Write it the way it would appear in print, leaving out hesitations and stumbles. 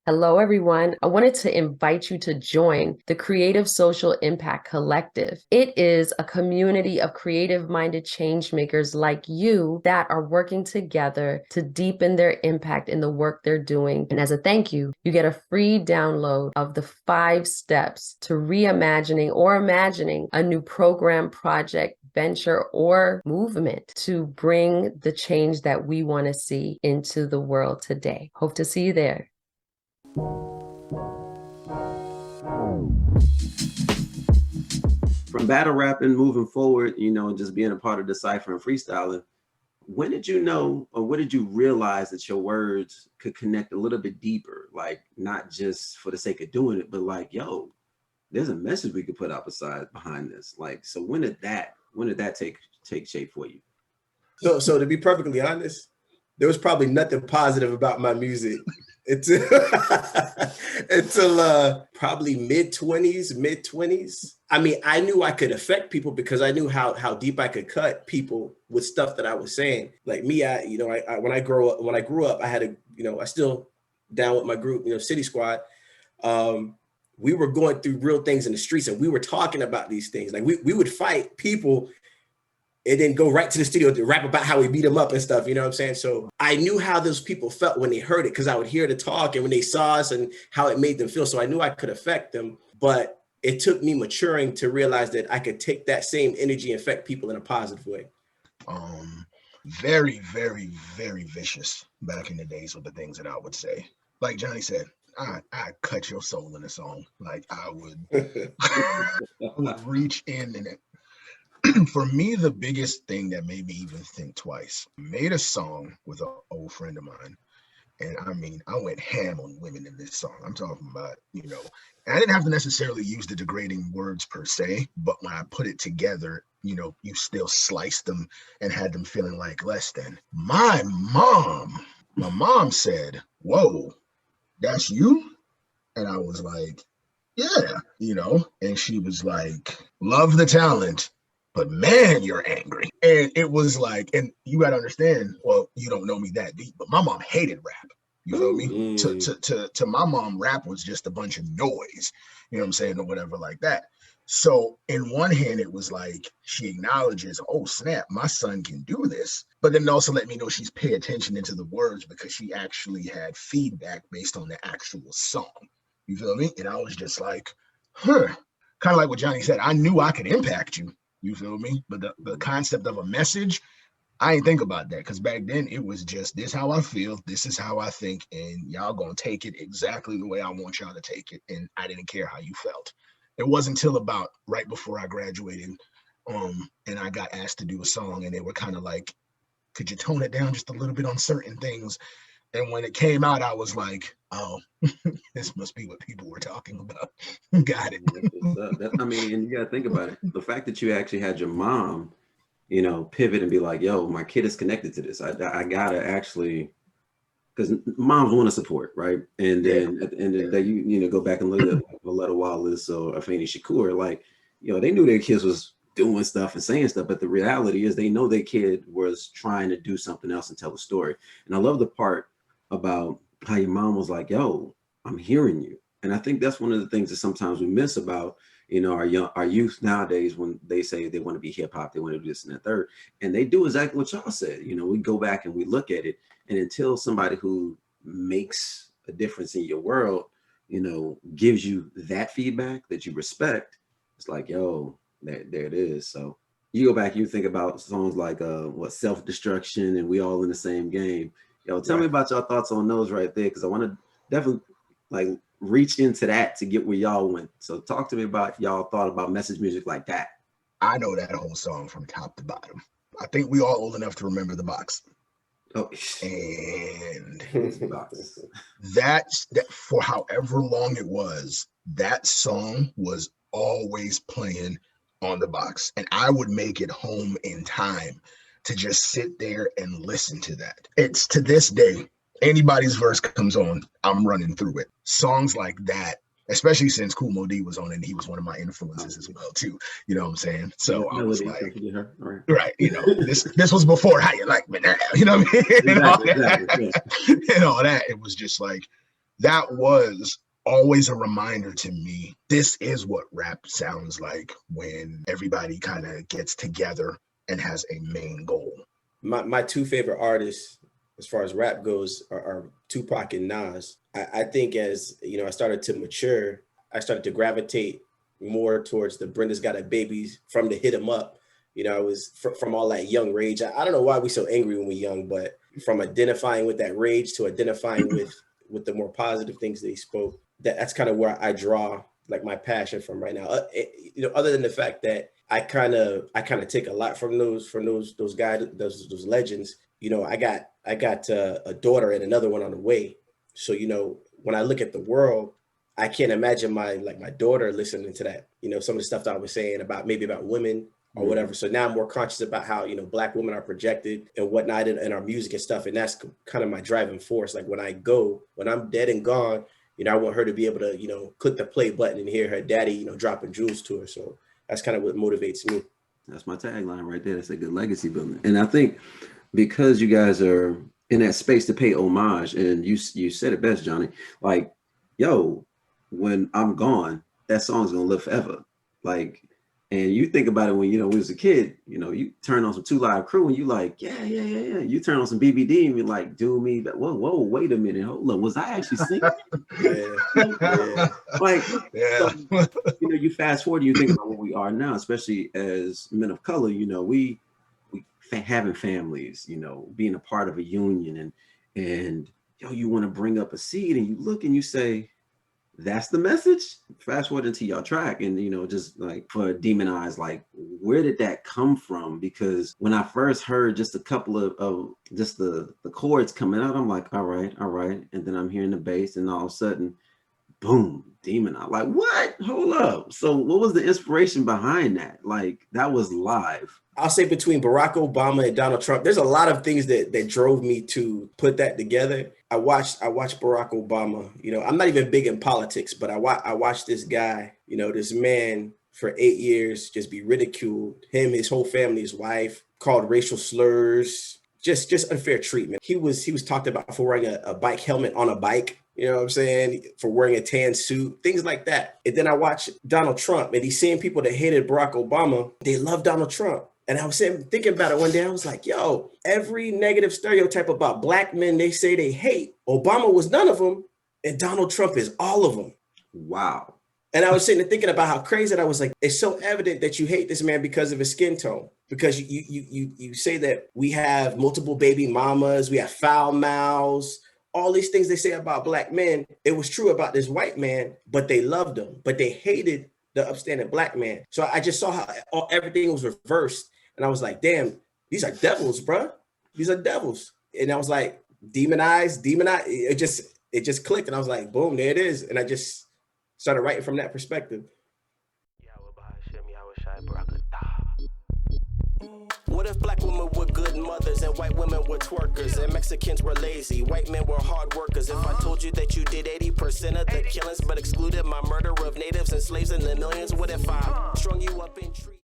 Hello, everyone. I wanted to invite you to join the Creative Social Impact Collective. It is a community of creative-minded change makers like you that are working together to deepen their impact in the work they're doing. And as a thank you, you get a free download of the 5 steps to reimagining or imagining a new program, project, venture, or movement to bring the change that we want to see into the world today. Hope to see you there. From battle rapping moving forward, just being a part of the cypher and freestyling, when did you know or what did you realize that your words could connect a little bit deeper? Like not just for the sake of doing it, but like, yo, there's a message we could put out behind this. Like, so when did that take shape for you? So to be perfectly honest, there was probably nothing positive about my music until probably mid-20s. I mean, I knew I could affect people because I knew how deep I could cut people with stuff that I was saying. Like me, when I grew up, I had I still down with my group, City Squad. We were going through real things in the streets and we were talking about these things. Like we would fight people and then go right to the studio to rap about how we beat them up and stuff, you know what I'm saying? So I knew how those people felt when they heard it because I would hear the talk and when they saw us and how it made them feel. So I knew I could affect them, but it took me maturing to realize that I could take that same energy and affect people in a positive way. Very, very, very vicious back in the days with the things that I would say. Like Johnny said, I cut your soul in a song. Like I would, would reach in and for me, the biggest thing that made me even think twice, made a song with an old friend of mine. And I mean, I went ham on women in this song. I'm talking about, and I didn't have to necessarily use the degrading words per se, but when I put it together, you still sliced them and had them feeling like less than. My mom said, "Whoa, that's you?" And I was like, yeah, and she was like, "Love the talent. But man, you're angry." And it was like, and you got to understand, well, you don't know me that deep, but my mom hated rap. You feel me? To my mom, rap was just a bunch of noise, you know what I'm saying, or whatever like that. So in one hand, it was like, she acknowledges, oh snap, my son can do this. But then also let me know she's paying attention into the words because she actually had feedback based on the actual song. You feel me? And I was just like, kind of like what Johnny said, I knew I could impact you. You feel me? But the concept of a message, I ain't think about that because back then it was just this how I feel, this is how I think, and y'all gonna take it exactly the way I want y'all to take it. And I didn't care how you felt. It wasn't until about right before I graduated, and I got asked to do a song, and they were kind of like, could you tone it down just a little bit on certain things? And when it came out, I was like, oh, this must be what people were talking about. Got it. I mean, and you got to think about it. The fact that you actually had your mom, pivot and be like, yo, my kid is connected to this. I got to actually, because moms want to support, right? And then at the end of the day, you go back and look at Valletta Wallace or Afeni Shakur, like, they knew their kids was doing stuff and saying stuff, but the reality is they know their kid was trying to do something else and tell a story. And I love the part about how your mom was like, yo, I'm hearing you. And I think that's one of the things that sometimes we miss about, our youth nowadays when they say they want to be hip hop, they want to do this and that third, and they do exactly what y'all said. We go back and we look at it, and until somebody who makes a difference in your world, gives you that feedback that you respect, it's like, yo, there it is. So you go back, you think about songs like Self-Destruction and We All in the Same Game. Yo, tell me about your thoughts on those right there, because I want to definitely reach into that to get where y'all went. So talk to me about y'all thought about message music like that. I know that whole song from top to bottom. I think we all old enough to remember The Box. Oh, and that for however long it was, that song was always playing on The Box, and I would make it home in time to just sit there and listen to that. It's to this day, anybody's verse comes on, I'm running through it. Songs like that, especially since Kool Moe Dee was on it, and he was one of my influences as well too. You know what I'm saying? So I was like, right, this was before How You Like Me Now, you know what I mean? And all that. It was just like, that was always a reminder to me. This is what rap sounds like when everybody kind of gets together and has a main goal. My two favorite artists as far as rap goes are Tupac and Nas. I think as I started to mature, I started to gravitate more towards the Brenda's Got a Babies from the Hit 'Em Up. I was from all that young rage. I don't know why we so angry when we're young, but from identifying with that rage to identifying with the more positive things they spoke, that's kind of where I draw like my passion from right now. Other than the fact that I kind of take a lot from those guys, those legends. I got a daughter and another one on the way. So when I look at the world, I can't imagine my daughter listening to that. Some of the stuff that I was saying about women or whatever. So now I'm more conscious about how Black women are projected and whatnot in our music and stuff. And that's kind of my driving force. Like when I'm dead and gone, I want her to be able to click the play button and hear her daddy dropping jewels to her. So that's kind of what motivates me. That's my tagline right there. That's a good legacy building. And I think because you guys are in that space to pay homage, and you said it best, Johnny, like, yo, when I'm gone, that song's gonna live forever. Like, and you think about it when we was a kid, you turn on some 2 Live Crew and you like, yeah. You turn on some BBD and you're like, do me, but whoa, wait a minute, hold up, was I actually singing? Yeah. Like, so, you fast forward, you think about where we are now, especially as men of color. We having families, being a part of a union, and you want to bring up a seed, and you look and you say, that's the message. Fast forward into your track, and just like for Demon Eyes, like where did that come from? Because when I first heard just a couple of just the chords coming out, I'm like, all right, and then I'm hearing the bass, and all of a sudden, boom, Demon Eye. Like, what? Hold up. So what was the inspiration behind that? Like, that was live. I'll say between Barack Obama and Donald Trump, there's a lot of things that drove me to put that together. I watched Barack Obama. I'm not even big in politics, but I watched this guy, this man for 8 years just be ridiculed. Him, his whole family, his wife, called racial slurs, just unfair treatment. He was talked about for wearing a bike helmet on a bike. You know what I'm saying? For wearing a tan suit, things like that. And then I watched Donald Trump, and he's seeing people that hated Barack Obama. They love Donald Trump. And I was thinking about it one day. I was like, yo, every negative stereotype about Black men they say they hate, Obama was none of them, and Donald Trump is all of them. Wow. And I was sitting there thinking about how crazy that I was. Like, it's so evident that you hate this man because of his skin tone. Because you say that we have multiple baby mamas, we have foul mouths, all these things they say about Black men. It was true about this white man, but they loved him, but they hated the upstanding Black man. So I just saw how everything was reversed. And I was like, damn, these are devils, bro. These are devils. And I was like, demon eyes. It just clicked. And I was like, boom, there it is. And I just started writing from that perspective. What if Black women were good mothers and white women were twerkers and Mexicans were lazy, white men were hard workers? If I told you that you did 80% of the killings but excluded my murder of natives and slaves in the millions, what if I strung you up in trees?